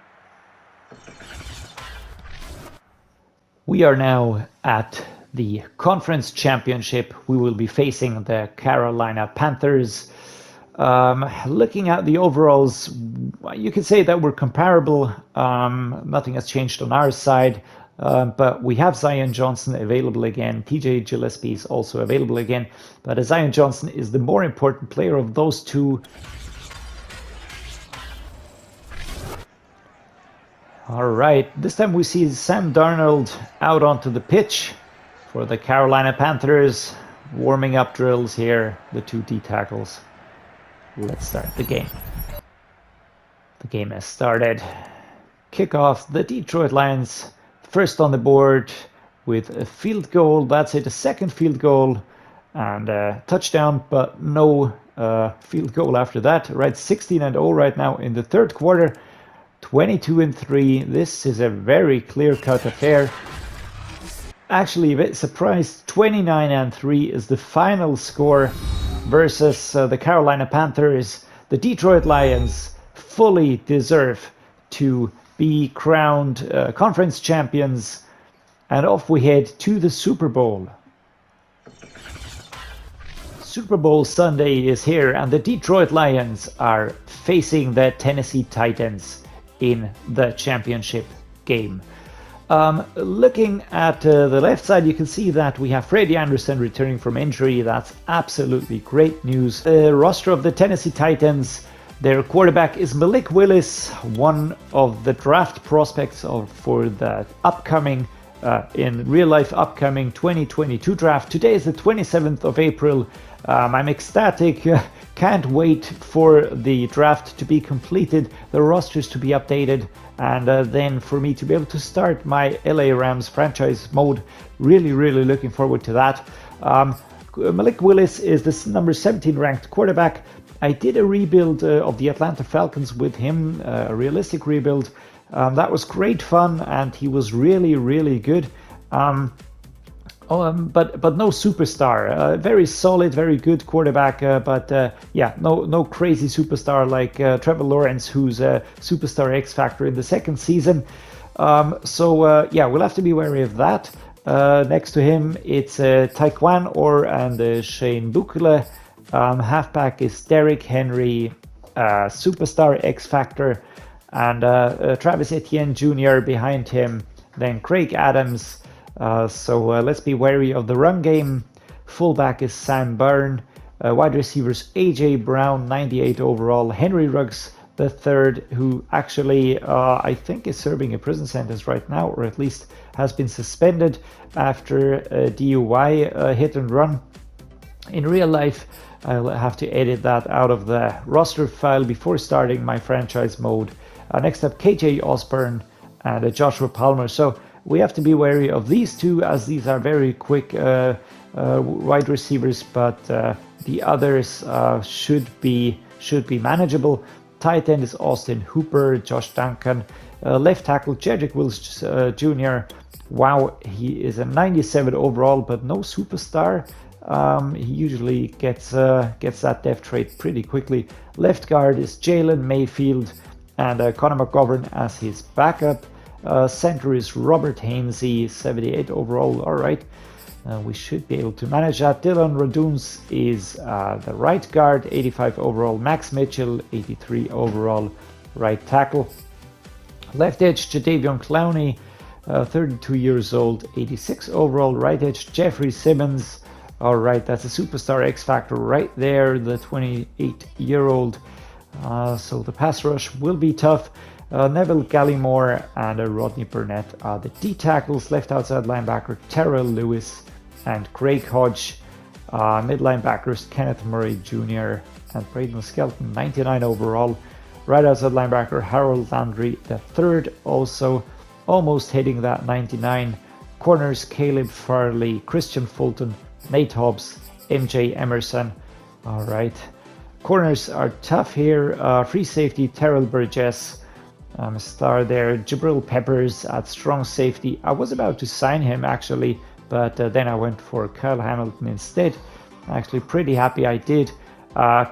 We are now at the conference championship. We will be facing the Carolina Panthers. Looking at the overalls, you can say that we're comparable. Nothing has changed on our side. But we have Cyan Johnson available again. TJ Gillespie is also available again. But Cyan Johnson is the more important player of those two. All right, this time we see Sam Darnold out onto the pitch for the Carolina Panthers. Warming up drills here, the two D tackles. Let's start the game. The game has started. Kickoff, the Detroit Lions first on the board with a field goal. That's it, a second field goal and a touchdown, but no field goal after that. Right, 16-0 right now in the third quarter. 22-3. This is a very clear-cut affair. Actually, a bit surprised. 29-3 is the final score versus the Carolina Panthers. The Detroit Lions fully deserve to be crowned conference champions, and off we head to the Super Bowl. Super Bowl Sunday is here, and the Detroit Lions are facing the Tennessee Titans in the championship game. Looking at the left side, you can see that we have Freddie Anderson returning from injury. That's absolutely great news. The roster of the Tennessee Titans, their quarterback is Malik Willis, one of the draft prospects for the upcoming, in real life upcoming 2022 draft. Today is the 27th of April. I'm ecstatic. Can't wait for the draft to be completed, the rosters to be updated, and then for me to be able to start my LA Rams franchise mode. Really looking forward to that. Malik Willis is the number 17 ranked quarterback. I did a rebuild of the Atlanta Falcons with him, a realistic rebuild. That was great fun, and he was really good. But no superstar. Very solid, very good quarterback. But yeah, no crazy superstar like Trevor Lawrence, who's a superstar X Factor in the second season. So yeah, we'll have to be wary of that. Next to him, it's Taekwon Thorne and Shane Buechele. Halfback is Derrick Henry, superstar X Factor, and Travis Etienne Jr. behind him. Then Craig Adams. Let's be wary of the run game. Fullback is Sam Byrne. Wide receivers A.J. Brown, 98 overall. Henry Ruggs the third, who actually I think is serving a prison sentence right now, or at least has been suspended after a DUI hit and run. In real life, I'll have to edit that out of the roster file before starting my franchise mode. Next up, KJ Osborne and Joshua Palmer. So we have to be wary of these two, as these are very quick wide receivers, but the others should be manageable. Tight end is Austin Hooper, Josh Duncan. Left tackle Jedrick Wills Jr. Wow, he is a 97 overall, but no superstar. He usually gets that depth trait pretty quickly. Left guard is Jalen Mayfield and Connor McGovern as his backup. Center is Robert Hainsey, 78 overall. All right, we should be able to manage that. Dylan Raduns is the right guard, 85 overall. Max Mitchell, 83 overall, right tackle. Left edge, Jadeveon Clowney, 32 years old, 86 overall. Right edge, Jeffrey Simmons. All right, that's a superstar X Factor right there, the 28-year-old. So the pass rush will be tough. Neville Gallimore and Rodney Burnett are the D tackles. Left outside linebacker Terrell Lewis and Craig Hodge. Mid linebackers Kenneth Murray Jr. and Braden Skelton, 99 overall. Right outside linebacker Harold Landry the third, also almost hitting that 99. Corners Caleb Farley, Christian Fulton, Nate Hobbs, MJ Emerson. All right. Corners are tough here. Free safety Terrell Burgess, star there. Jabril Peppers at strong safety. I was about to sign him actually, but then I went for Kyle Hamilton instead. Actually pretty happy I did.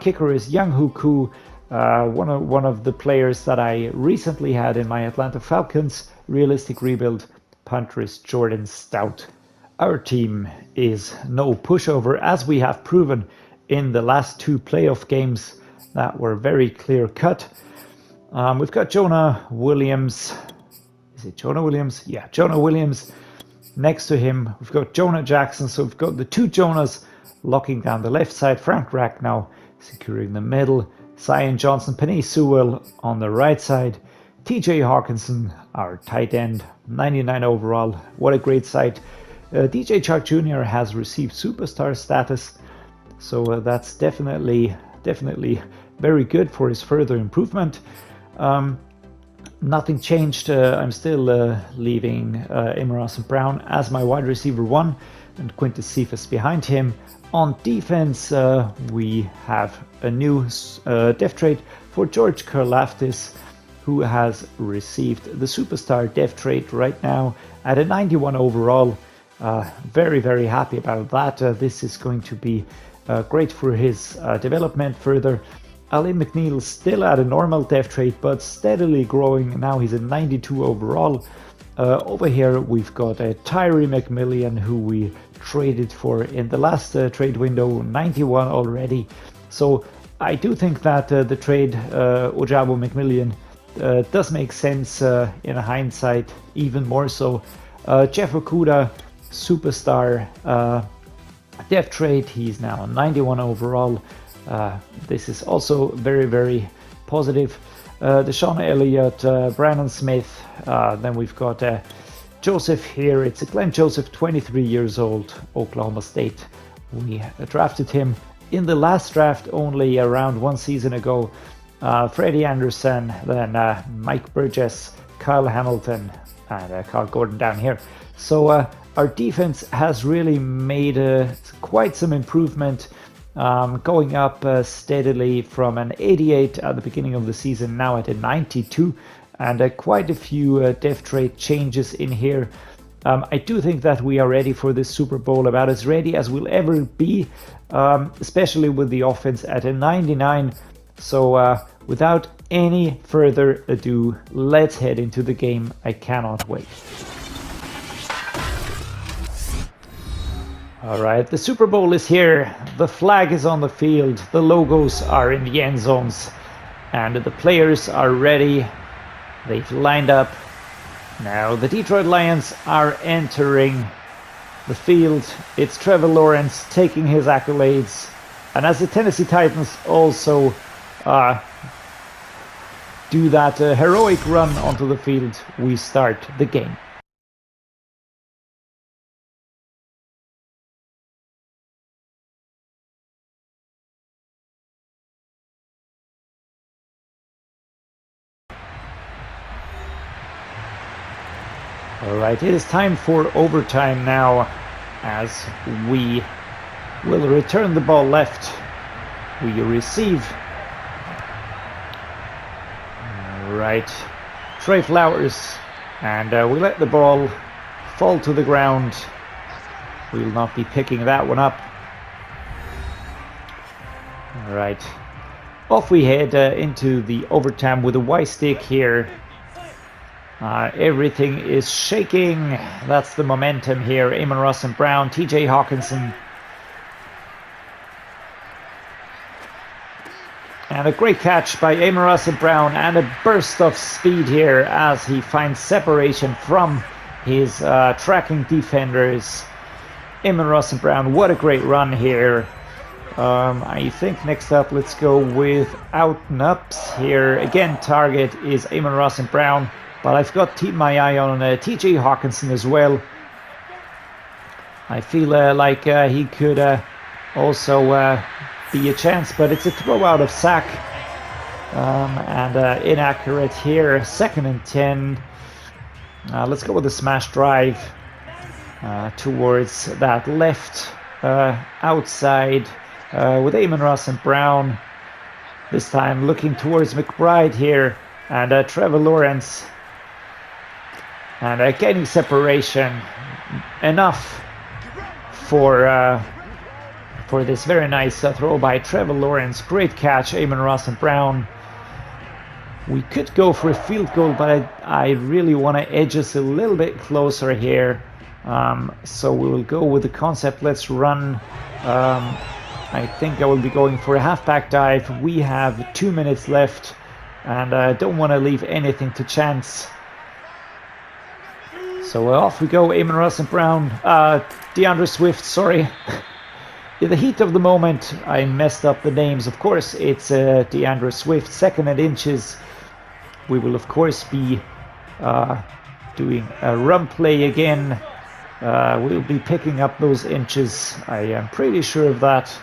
Kicker is Younghoe Koo, one of the players that I recently had in my Atlanta Falcons realistic rebuild. Punter is Jordan Stout. Our team is no pushover, as we have proven in the last two playoff games that were very clear cut. We've got Jonah Williams. Is it Jonah Williams? Yeah, Jonah Williams. Next to him, we've got Jonah Jackson. So we've got the two Jonahs locking down the left side. Frank Ragnow securing the middle. Cyan Johnson, Penei Sewell on the right side. TJ Hawkinson, our tight end, 99 overall. What a great sight. DJ Chark Jr. has received superstar status, so that's definitely very good for his further improvement. Nothing changed. I'm still leaving Amon St. Brown as my wide receiver 1 and Quintus Cephas behind him. On defense, we have a new depth trait for George Karlaftis, who has received the superstar depth trait right now at a 91 overall. Very happy about that. This is going to be great for his development further. Ali McNeil still at a normal depth trait, but steadily growing. Now he's a 92 overall. Over here we've got Tyree McMillian, who we traded for in the last trade window, 91 already. So I do think that the trade Ojabo McMillian does make sense in hindsight, even more so. Jeff Okudah, superstar depth trait, he's now 91 overall. This is also very positive. Deshaun Elliott, Brandon Smith, then we've got Joseph here. It's Glenn Joseph, 23 years old, Oklahoma State. We drafted him in the last draft only around one season ago. Freddie Anderson, then Mike Burgess, Kyle Hamilton, and Kyle Gordon down here. So our defense has really made quite some improvement, going up steadily from an 88 at the beginning of the season, now at a 92, and quite a few depth trait changes in here. I do think that we are ready for this Super Bowl, about as ready as we'll ever be, especially with the offense at a 99. So without any further ado, let's head into the game. I cannot wait. All right, the Super Bowl is here. The flag is on the field. The logos are in the end zones. And the players are ready. They've lined up. Now the Detroit Lions are entering the field. It's Trevor Lawrence taking his accolades. And as the Tennessee Titans also do that heroic run onto the field, we start the game. Alright, it is time for overtime now, as we will return the ball left. We receive. Alright, Trey Flowers, and we let the ball fall to the ground. We will not be picking that one up. Alright, off we head into the overtime with a Y stick here. Everything is shaking. That's the momentum here. Amon-Ra St. Brown, TJ Hawkinson. And a great catch by Amon-Ra St. Brown, and a burst of speed here as he finds separation from his tracking defenders. Amon-Ra St. Brown, what a great run here. I think next up, let's go with out and ups here. Again, target is Amon-Ra St. Brown. But I've got my eye on TJ Hawkinson as well. I feel like he could also be a chance, but it's a throw out of sack. And inaccurate here. 2nd and 10. Let's go with a smash drive towards that left outside with Amon-Ra St. Brown. This time looking towards McBride here, and Trevor Lawrence. And gaining separation enough for this very nice throw by Trevor Lawrence. Great catch, Amon-Ra St. Brown. We could go for a field goal, but I really want to edge us a little bit closer here. So we will go with the concept, let's run. I think I will be going for a halfback dive. We have 2 minutes left, and I don't want to leave anything to chance. So off we go, Amon-Ra St. Brown, DeAndre Swift, sorry. In the heat of the moment, I messed up the names. Of course, it's DeAndre Swift, 2nd and inches. We will, of course, be doing a run play again. We'll be picking up those inches. I am pretty sure of that.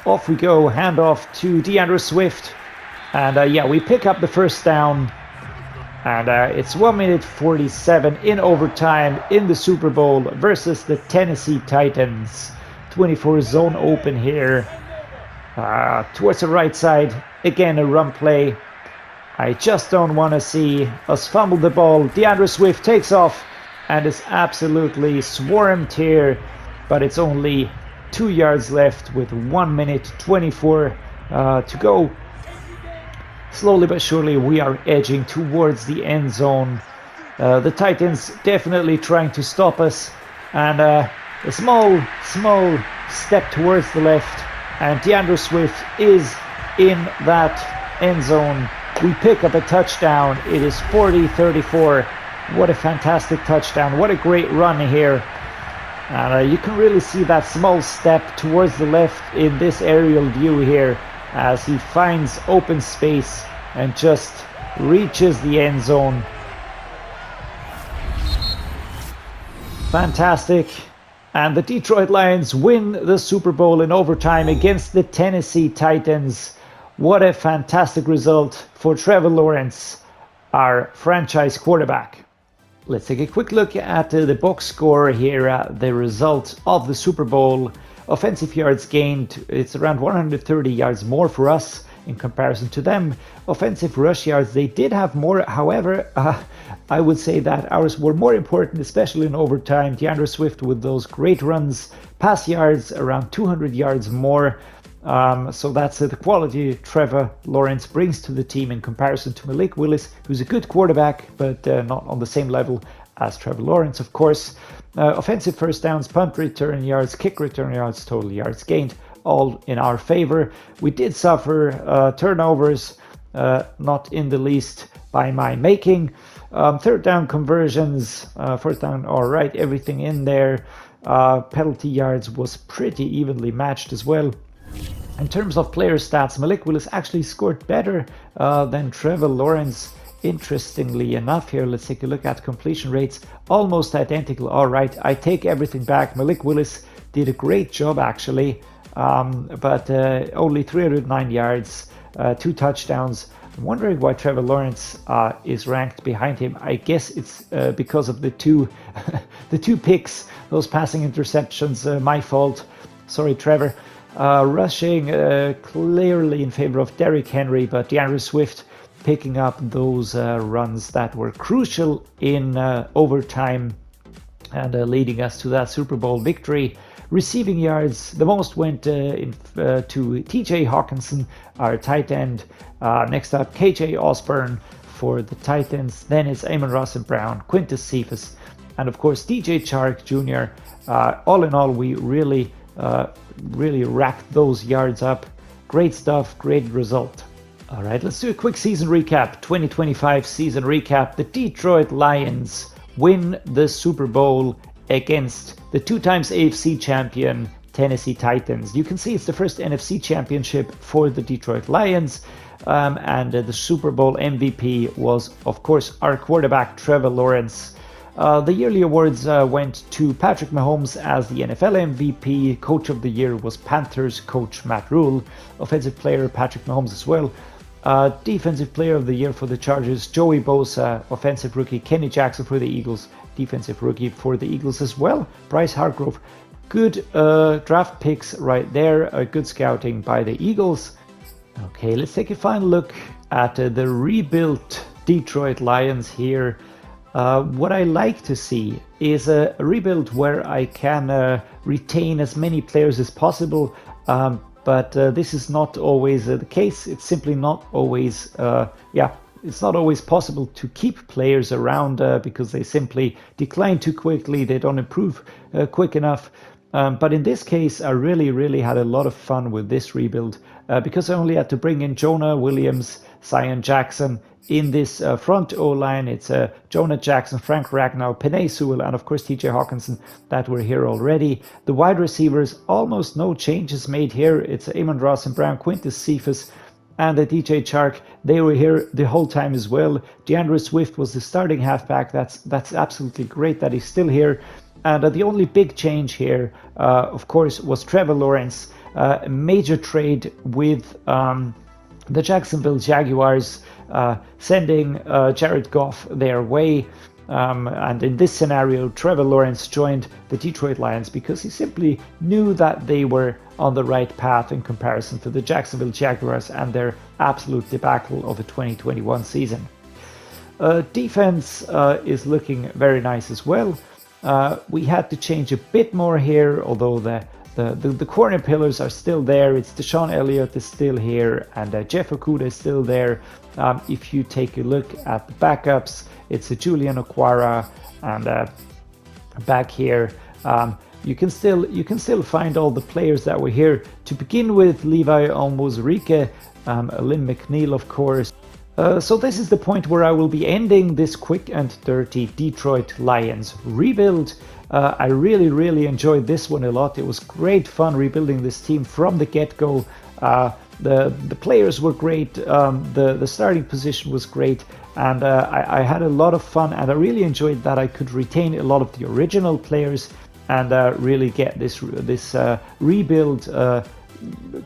Off we go, handoff to DeAndre Swift. And yeah, we pick up the first down. And it's 1 minute 47 in overtime in the Super Bowl versus the Tennessee Titans. 24 zone open here. Towards the right side. Again, a run play. I just don't want to see us fumble the ball. DeAndre Swift takes off and is absolutely swarmed here. But it's only 2 yards left with 1 minute 24 to go. Slowly but surely we are edging towards the end zone. The Titans definitely trying to stop us. And a small step towards the left. And DeAndre Swift is in that end zone. We pick up a touchdown. It is 40-34. What a fantastic touchdown. What a great run here. And you can really see that small step towards the left in this aerial view here, as he finds open space and just reaches the end zone. Fantastic. And the Detroit Lions win the Super Bowl in overtime against the Tennessee Titans. What a fantastic result for Trevor Lawrence, our franchise quarterback. Let's take a quick look at the box score here, the result of the Super Bowl. Offensive yards gained, it's around 130 yards more for us in comparison to them. Offensive rush yards, they did have more. However, I would say that ours were more important, especially in overtime. DeAndre Swift with those great runs. Pass yards, around 200 yards more. So that's the quality Trevor Lawrence brings to the team in comparison to Malik Willis, who's a good quarterback, but not on the same level as Trevor Lawrence, of course. Offensive first downs, punt return yards, kick return yards, total yards gained, all in our favor. We did suffer turnovers, not in the least by my making. Third down conversions, first down, all right, everything in there. Penalty yards was pretty evenly matched as well. In terms of player stats, Malik Willis actually scored better than Trevor Lawrence. Interestingly enough here, let's take a look at completion rates. Almost identical. All right, I take everything back. Malik Willis did a great job actually, but only 309 yards, 2 touchdowns. I'm wondering why Trevor Lawrence is ranked behind him. I guess it's because of the two the 2 picks, those passing interceptions. My fault. Sorry, Trevor. Rushing clearly in favor of Derrick Henry, but DeAndre Swift picking up those runs that were crucial in overtime and leading us to that Super Bowl victory. Receiving yards, the most went to TJ Hawkinson, our tight end. Next up, KJ Osborne for the Titans. Then it's Amon-Ra St. Brown, Quintus Cephas, and of course DJ Chark Jr. All in all, we really racked those yards up. Great stuff, great result. All right, let's do a quick season recap. 2025 season recap. The Detroit Lions win the Super Bowl against the 2 times AFC champion Tennessee Titans. You can see it's the first NFC championship for the Detroit Lions. And the Super Bowl MVP was, of course, our quarterback, Trevor Lawrence. The yearly awards went to Patrick Mahomes as the NFL MVP. Coach of the Year was Panthers coach Matt Rule. Offensive player Patrick Mahomes as well. Defensive Player of the Year for the Chargers, Joey Bosa. Offensive Rookie Kenny Jackson for the Eagles. Defensive Rookie for the Eagles as well, Bryce Hargrove. Good draft picks right there. Good scouting by the Eagles. Okay, let's take a final look at the rebuilt Detroit Lions here. What I like to see is a rebuild where I can retain as many players as possible, but this is not always the case. It's simply not always, it's not always possible to keep players around because they simply decline too quickly. They don't improve quick enough. But in this case, I really had a lot of fun with this rebuild because I only had to bring in Jonah Williams, Cyan Johnson. In this front O-line, it's Jonah Jackson, Frank Ragnow, Penei Sewell, and of course TJ Hawkinson that were here already. The wide receivers, almost no changes made here. It's Amon-Ra St. Brown, Quintus Cephas, and DJ Chark. They were here the whole time as well. DeAndre Swift was the starting halfback. That's absolutely great that he's still here. And the only big change here, of course, was Trevor Lawrence. A major trade with the Jacksonville Jaguars, sending Jared Goff their way. And in this scenario, Trevor Lawrence joined the Detroit Lions because he simply knew that they were on the right path in comparison to the Jacksonville Jaguars and their absolute debacle of the 2021 season. Defense is looking very nice as well. We had to change a bit more here, although the corner pillars are still there. It's Deshaun Elliott is still here, and Jeff Okudah is still there. If you take a look at the backups, it's Julian Okwara, and back here you can still find all the players that were here to begin with. Levi Onwuzurike, Lynn McNeil, of course. So this is the point where I will be ending this quick and dirty Detroit Lions rebuild. I really enjoyed this one a lot. It was great fun rebuilding this team from the get-go. The players were great, the starting position was great, and I had a lot of fun, and I really enjoyed that I could retain a lot of the original players and really get this rebuild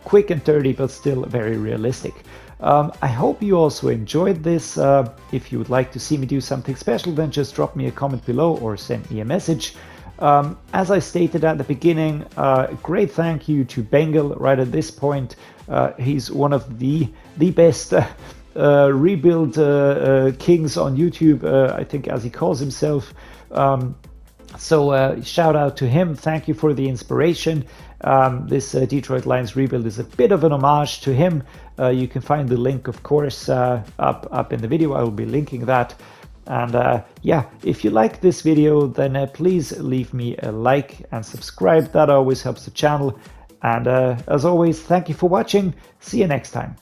quick and dirty, but still very realistic. I hope you also enjoyed this. If you would like to see me do something special, then just drop me a comment below or send me a message. As I stated at the beginning, great thank you to Bengal right at this point. He's one of the best rebuild kings on YouTube, I think, as he calls himself. So shout out to him. Thank you for the inspiration. This Detroit Lions rebuild is a bit of an homage to him. You can find the link, of course, up in the video. I will be linking that. And yeah, if you like this video, then please leave me a like and subscribe. That always helps the channel. And as always, thank you for watching. See you next time.